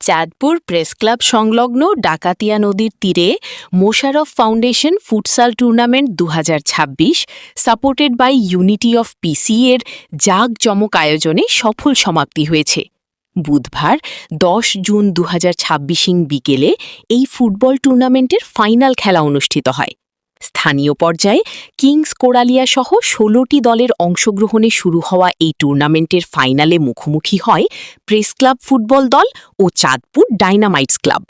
Chandpur press club সংলগ্ন ডাকাতিয়া নদীর তীরে Mosharraf foundation futsal tournament ২০২৬ supported by unity of PC এর জাঁকজমক আয়োজনে সফল সমাপ্তি হয়েছে। বুধবার ১০ জুন ২০২৬ বিকেলে এই ফুটবল টুর্নামেন্টের ফাইনাল খেলা অনুষ্ঠিত হয়। স্থানীয় পর্যায়ে কিংস কোরালিয়া সহ ১৬টি দলের অংশগ্রহণে শুরু হওয়া এই টুর্নামেন্টের ফাইনালে মুখোমুখি হয় প্রেস ক্লাব ফুটবল দল ও চাঁদপুর ডাইনামাইটস ক্লাব।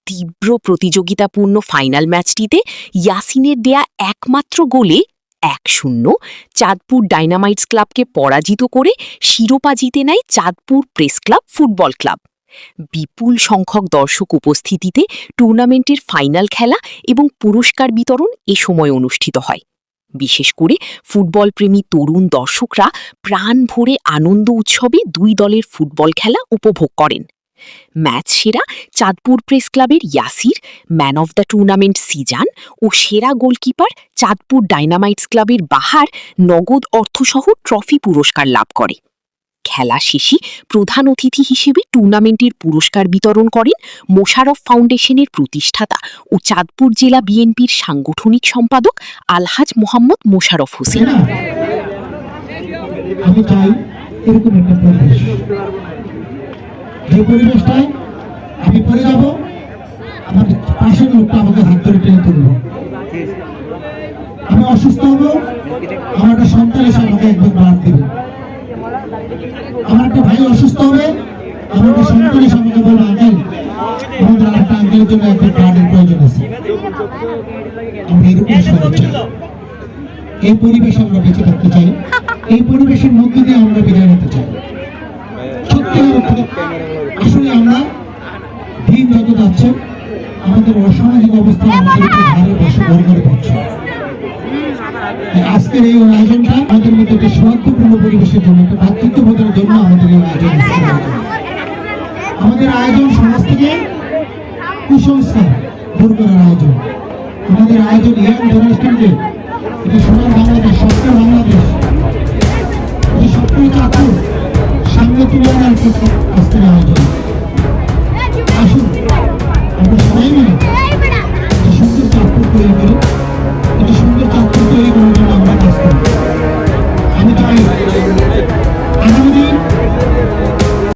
তীব্র প্রতিযোগিতাপূর্ণ ফাইনাল ম্যাচটিতে ইয়াসিনের দেয়া একমাত্র গোলে ১-০ চাঁদপুর ডাইনামাইটস ক্লাবকে পরাজিত করে শিরোপা জিতে নেয় Chandpur press club football club. বিপুল সংখ্যক দর্শক উপস্থিতিতে টুর্নামেন্টের ফাইনাল খেলা এবং পুরস্কার বিতরণ এ সময় অনুষ্ঠিত হয়। বিশেষ করে ফুটবলপ্রেমী তরুণ দর্শকরা প্রাণ ভরে আনন্দ উৎসবে দুই দলের ফুটবল খেলা উপভোগ করেন। ম্যাচ সেরা চাঁদপুর প্রেস ক্লাবের Yasir, man of the tournament Sijan ও সেরা গোলকিপার চাঁদপুর ডাইনামাইটস ক্লাবের বাহার নগদ অর্থসহ ট্রফি পুরস্কার লাভ করে। খেলা শেষে প্রধান অতিথি হিসেবে টুর্নামেন্টের পুরস্কার বিতরণ করেন মোশাররফ ফাউন্ডেশনের প্রতিষ্ঠাতা ও চাঁদপুর জেলা বিএনপির সাংগঠনিক সম্পাদক আলহাজ মোহাম্মদ মোশাররফ হোসেন। আমি চাই এরকম একটা পরিবেশ, যে পরিবেশটায় আমি পড়ে যাব, আমার পাশের লোকটা আমাকে হাত ধরে টেনে তুলবে। আমি অসুস্থ হব, আমার একটা সন্তান এসে আমাকে একদম বাদ দিবে। আমার একটা ভাই অসুস্থ হবে, আমার একটা সন্তান এসে আমাকে বলবে আঙ্কেল, আমাদের আরেকটা আঙ্কেলের জন্য একটা কার্ডের প্রয়োজন আছে। আমরা এরকম সবাই চাই, এই পরিবেশে আমরা বেঁচে থাকতে চাই, এই পরিবেশের মধ্যে দিয়ে আমরা বিদায় নিতে চাই। আসলে আমরা দিন যত যাচ্ছে আমাদের অসামাজিক অবস্থা আমাদের ঘরে বসে ঘর করে পড়ছে। আজকের এই আয়োজনটা আমাদের মধ্যে একটা সৌহার্দ্যপূর্ণ পরিবেশের জন্য, একটা ভাতৃত্ববোধের জন্য আমাদের এই আয়োজন। আমাদের আয়োজন সমাজ থেকে কুসংস্কার দূর করার আয়োজন। আমাদের আয়োজন ইয়াং জেনারেশনকে, এটা সোনার বাংলাদেশ, স্বপ্নের বাংলাদেশ, স্বপ্নের চাঁদপুর সামনে তুলে আনার আজকের আয়োজন।